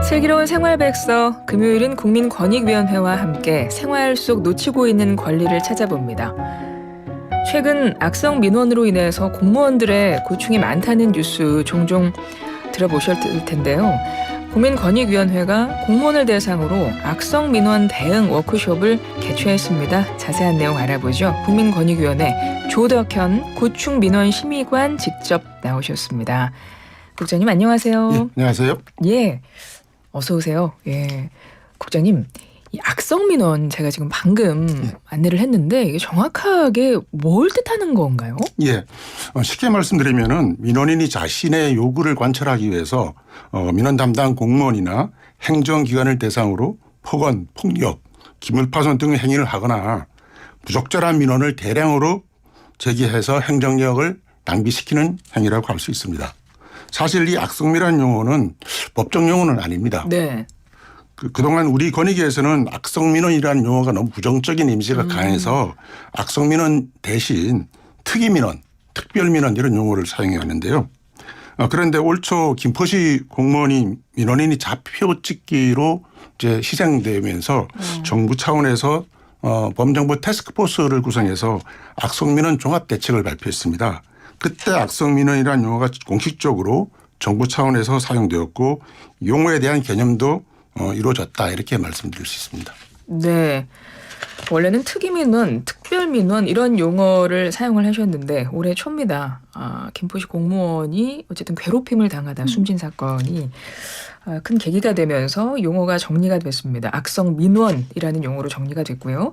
슬기로운 생활백서, 금요일은 국민권익위원회와 함께 생활 속 놓치고 있는 권리를 찾아봅니다. 최근 악성 민원으로 인해서 공무원들의 고충이 많다는 뉴스 종종 들어보셨을 텐데요. 국민권익위원회가 공무원을 대상으로 악성 민원 대응 워크숍을 개최했습니다. 자세한 내용 알아보죠. 국민권익위원회 조덕현 고충민원심의관 직접 나오셨습니다. 국장님 안녕하세요. 예, 안녕하세요. 예, 어서 오세요. 예, 국장님, 이 악성 민원 제가 지금 방금 안내를 했는데 이게 정확하게 뭘 뜻하는 건가요? 예, 쉽게 말씀드리면은 민원인이 자신의 요구를 관철하기 위해서 민원 담당 공무원이나 행정기관을 대상으로 폭언, 폭력, 기물파손 등의 행위를 하거나 부적절한 민원을 대량으로 제기해서 행정력을 낭비시키는 행위라고 할 수 있습니다. 사실 이 악성민원 용어는 법적 용어는 아닙니다. 네. 그동안 우리 권익위에서는 악성민원이라는 용어가 너무 부정적인 이미지가 강해서 악성민원 대신 특이민원, 특별민원 이런 용어를 사용해 왔는데요. 그런데 올 초 김포시 공무원이 민원인이 좌표 찍기로 이제 희생되면서 정부 차원에서 범정부 태스크포스를 구성해서 악성민원 종합대책을 발표했습니다. 그때 악성민원이라는 용어가 공식적으로 정부 차원에서 사용되었고 용어에 대한 개념도 이루어졌다 이렇게 말씀드릴 수 있습니다. 네. 원래는 특이민원, 특별민원 이런 용어를 사용을 하셨는데 올해 초입니다. 김포시 공무원이 어쨌든 괴롭힘을 당하다 숨진 사건이 큰 계기가 되면서 용어가 정리가 됐습니다. 악성민원이라는 용어로 정리가 됐고요.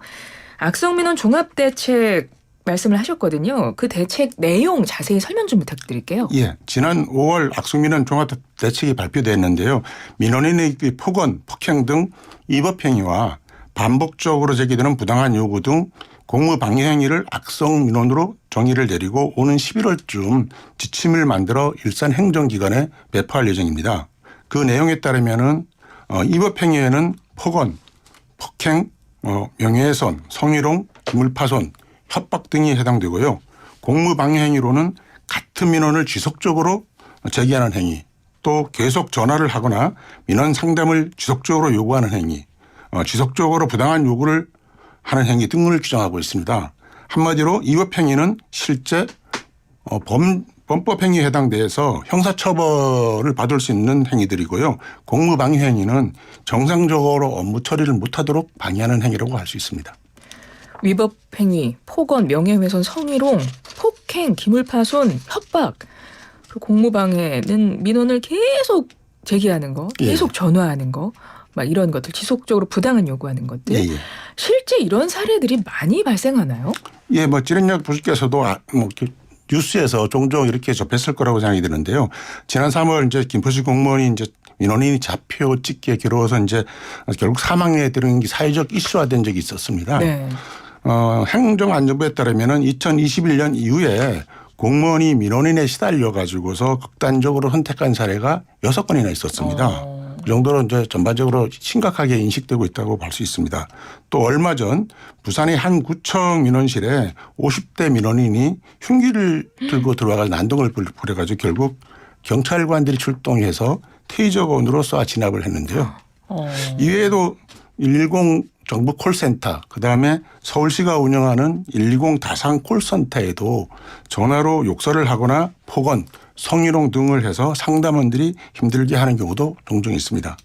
악성민원 종합대책 말씀을 하셨거든요. 그 대책 내용 자세히 설명 좀 부탁드릴게요. 예, 지난 5월 악성민원 종합대책이 발표됐는데요. 민원인의 폭언, 폭행 등 위법행위와 반복적으로 제기되는 부당한 요구 등 공무방해 행위를 악성민원으로 정의를 내리고 오는 11월쯤 지침을 만들어 일산 행정기관에 배포할 예정입니다. 그 내용에 따르면은 위법행위에는 폭언, 폭행, 명예훼손, 성희롱, 기물파손, 협박 등이 해당되고요. 공무방해 행위로는 같은 민원을 지속적으로 제기하는 행위, 또 계속 전화를 하거나 민원 상담을 지속적으로 요구하는 행위, 지속적으로 부당한 요구를 하는 행위 등을 규정하고 있습니다. 한마디로 위법행위는 실제 범법 행위에 해당돼서 형사처벌을 받을 수 있는 행위들이고요. 공무방해 행위는 정상적으로 업무 처리를 못하도록 방해하는 행위라고 할 수 있습니다. 위법행위, 폭언, 명예훼손, 성희롱, 폭행, 기물파손, 협박, 그 공무방해는 민원을 계속 제기하는 거, 계속 전화하는 거, 막 이런 것들 지속적으로 부당한 요구하는 것들. 예. 실제 이런 사례들이 많이 발생하나요? 예, 지ren역 부식께서도 뉴스에서 종종 이렇게 접했을 거라고 생각이 드는데요. 지난 3월 이제 김포시 공무원이 이제 민원인이 좌표 찍기에 괴로워서 이제 결국 사망에 이르는 게 사회적 이슈화된 적이 있었습니다. 네. 행정안전부에 따르면은 2021년 이후에 공무원이 민원인에 시달려 가지고서 극단적으로 선택한 사례가 6건이나 있었습니다. 그 정도로 이제 전반적으로 심각하게 인식되고 있다고 볼 수 있습니다. 또 얼마 전 부산의 한 구청 민원실에 50대 민원인이 흉기를 들고 들어와서 난동을 부려가지고 결국 경찰관들이 출동해서 테이저건으로 쏴 진압을 했는데요. 이외에도 110 정부 콜센터, 그다음에 서울시가 운영하는 120 다산 콜센터에도 전화로 욕설을 하거나 폭언, 성희롱 등을 해서 상담원들이 힘들게 하는 경우도 종종 있습니다.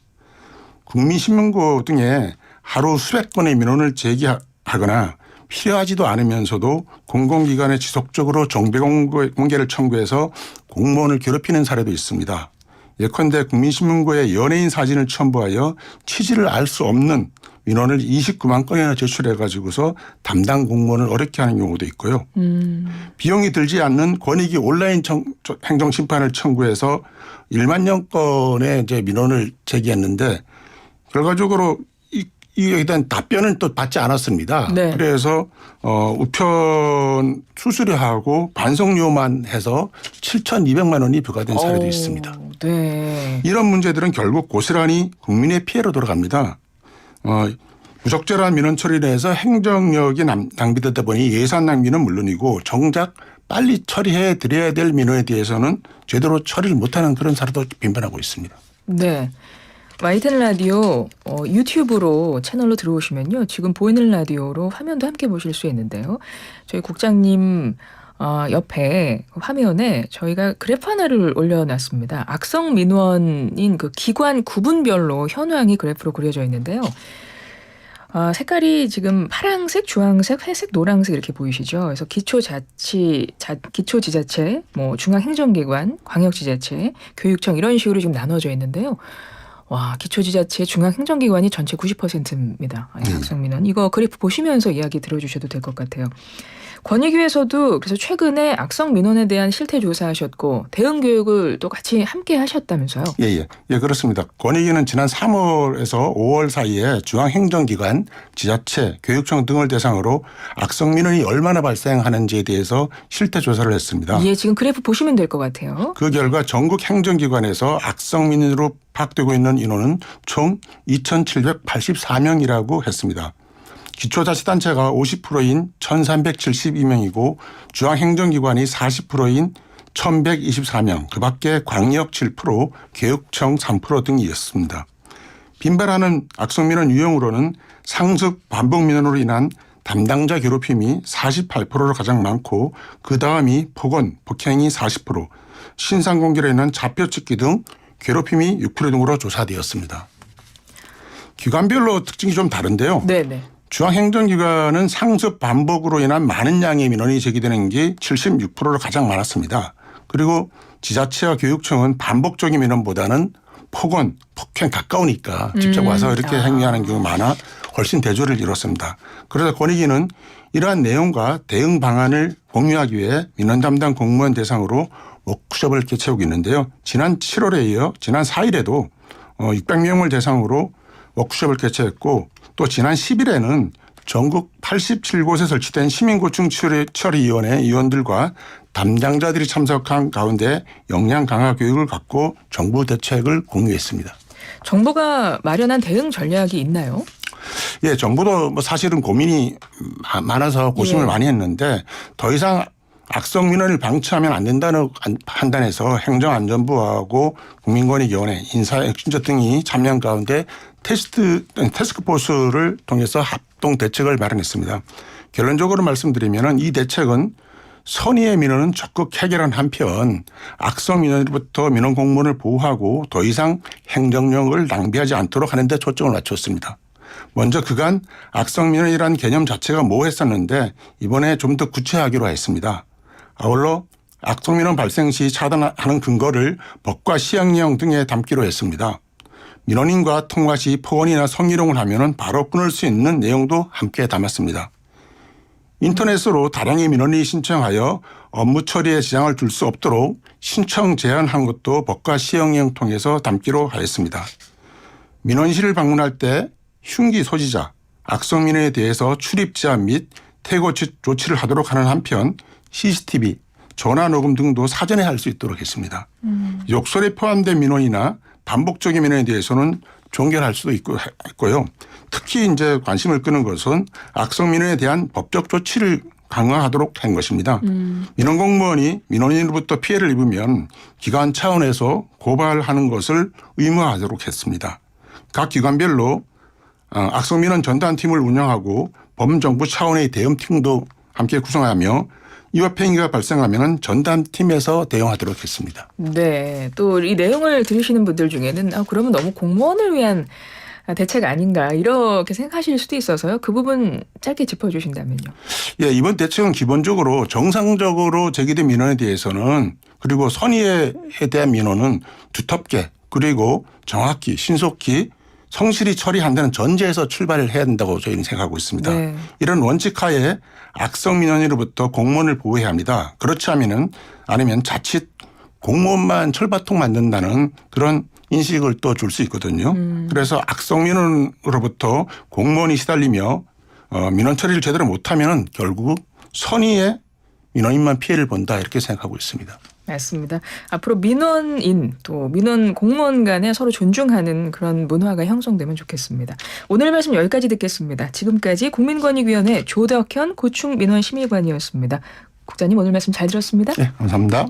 국민신문고 등에 하루 수백 건의 민원을 제기하거나 필요하지도 않으면서도 공공기관에 지속적으로 정배 공개를 청구해서 공무원을 괴롭히는 사례도 있습니다. 예컨대 국민신문고에 연예인 사진을 첨부하여 취지를 알 수 없는 민원을 29만 건이나 제출해 가지고서 담당 공무원을 어렵게 하는 경우도 있고요. 비용이 들지 않는 권익위 온라인 행정심판을 청구해서 1만여 건의 이제 민원을 제기했는데 결과적으로 이에 대한 답변은 또 받지 않았습니다. 네. 그래서 우편 수수료하고 반송료만 해서 7,200만 원이 부과된 사례도 있습니다. 네. 이런 문제들은 결국 고스란히 국민의 피해로 돌아갑니다. 부적절한 민원 처리로 해서 행정력이 낭비되다 보니 예산 낭비는 물론이고 정작 빨리 처리해 드려야 될 민원에 대해서는 제대로 처리를 못하는 그런 사례도 빈번하고 있습니다. 네. YTN 라디오 유튜브로 채널로 들어오시면요. 지금 보이는 라디오로 화면도 함께 보실 수 있는데요. 저희 국장님 옆에 화면에 저희가 그래프 하나를 올려놨습니다. 악성 민원인 그 기관 구분별로 현황이 그래프로 그려져 있는데요. 색깔이 지금 파랑색, 주황색, 회색, 노란색 이렇게 보이시죠? 그래서 기초지자체, 뭐 중앙행정기관, 광역지자체, 교육청 이런 식으로 지금 나눠져 있는데요. 와, 기초지자체, 중앙행정기관이 전체 90%입니다. 악성민원. 이거 그래프 보시면서 이야기 들어주셔도 될 것 같아요. 권익위에서도 그래서 최근에 악성 민원에 대한 실태 조사하셨고 대응 교육을 또 같이 함께 하셨다면서요? 예, 그렇습니다. 권익위는 지난 3월에서 5월 사이에 중앙행정기관, 지자체, 교육청 등을 대상으로 악성 민원이 얼마나 발생하는지에 대해서 실태 조사를 했습니다. 예, 지금 그래프 보시면 될 것 같아요. 그 결과 전국 행정기관에서 악성 민원으로 파악되고 있는 인원은 총 2,784명이라고 했습니다. 기초자치단체가 50%인 1,372명이고 중앙행정기관이 40%인 1,124명, 그 밖에 광역 7%, 교육청 3% 등이었습니다. 빈발하는 악성민원 유형으로는 상습 반복민원으로 인한 담당자 괴롭힘이 48%로 가장 많고 그 다음이 폭언, 폭행이 40%, 신상공개로 인한 좌표찍기 등 괴롭힘이 6% 등으로 조사되었습니다. 기관별로 특징이 좀 다른데요. 네네. 중앙행정기관은 상습 반복으로 인한 많은 양의 민원이 제기되는 게 76%로 가장 많았습니다. 그리고 지자체와 교육청은 반복적인 민원보다는 폭언, 폭행 가까우니까 직접 와서 이렇게 행위하는 경우가 많아 훨씬 대조를 이뤘습니다. 그래서 권익위는 이러한 내용과 대응 방안을 공유하기 위해 민원 담당 공무원 대상으로 워크숍을 개최하고 있는데요. 지난 7월에 이어 지난 4일에도 600명을 대상으로 워크숍을 개최했고 또 지난 10일에는 전국 87곳에 설치된 시민고충 처리위원회 위원들과 담당자들이 참석한 가운데 역량 강화 교육을 갖고 정부 대책을 공유했습니다. 정부가 마련한 대응 전략이 있나요? 예, 정부도 뭐 사실은 고민이 많아서 고심을 많이 했는데 더 이상 악성 민원을 방치하면 안 된다는 판단에서 행정안전부하고 국민권익위원회, 인사혁신처 등이 참여한 가운데 태스크포스를 통해서 합동 대책을 마련했습니다. 결론적으로 말씀드리면 이 대책은 선의의 민원은 적극 해결한 한편 악성 민원으로부터 민원 공무원을 보호하고 더 이상 행정력을 낭비하지 않도록 하는 데 초점을 맞췄습니다. 먼저 그간 악성 민원이라는 개념 자체가 모호했었는데 이번에 좀 더 구체화하기로 했습니다. 아울러 악성 민원 발생 시 차단하는 근거를 법과 시행령 등에 담기로 했습니다. 민원인과 통화 시 폭언이나 성희롱을 하면 바로 끊을 수 있는 내용도 함께 담았습니다. 인터넷으로 다량의 민원이 신청하여 업무 처리에 지장을 줄 수 없도록 신청 제한한 것도 법과 시행령 통해서 담기로 하였습니다. 민원실을 방문할 때 흉기 소지자, 악성 민원에 대해서 출입 제한 및 퇴거 조치를 하도록 하는 한편 CCTV, 전화 녹음 등도 사전에 할 수 있도록 했습니다. 욕설에 포함된 민원이나 반복적인 민원에 대해서는 종결할 수도 있고요. 특히 이제 관심을 끄는 것은 악성 민원에 대한 법적 조치를 강화하도록 한 것입니다. 민원 공무원이 민원인으로부터 피해를 입으면 기관 차원에서 고발하는 것을 의무화하도록 했습니다. 각 기관별로 악성 민원 전담팀을 운영하고 범정부 차원의 대응팀도 함께 구성하며 위법 행위가 발생하면 전담팀에서 대응하도록 했습니다. 네. 또 이 내용을 들으시는 분들 중에는 그러면 너무 공무원을 위한 대책 아닌가 이렇게 생각하실 수도 있어서요. 그 부분 짧게 짚어주신다면요. 예, 이번 대책은 기본적으로 정상적으로 제기된 민원에 대해서는 그리고 선의에 대한 민원은 두텁게 그리고 정확히 신속히 성실히 처리한다는 전제에서 출발을 해야 된다고 저희는 생각하고 있습니다. 네. 이런 원칙 하에 악성 민원으로부터 공무원을 보호해야 합니다. 그렇지 아니면 자칫 공무원만 철밥통 만든다는 그런 인식을 또 줄 수 있거든요. 그래서 악성 민원으로부터 공무원이 시달리며 민원 처리를 제대로 못하면 결국 선의의 민원인만 피해를 본다 이렇게 생각하고 있습니다. 맞습니다. 앞으로 민원인 또 민원 공무원 간에 서로 존중하는 그런 문화가 형성되면 좋겠습니다. 오늘 말씀 여기까지 듣겠습니다. 지금까지 국민권익위원회 조덕현 고충민원심의관이었습니다. 국장님 오늘 말씀 잘 들었습니다. 네, 감사합니다.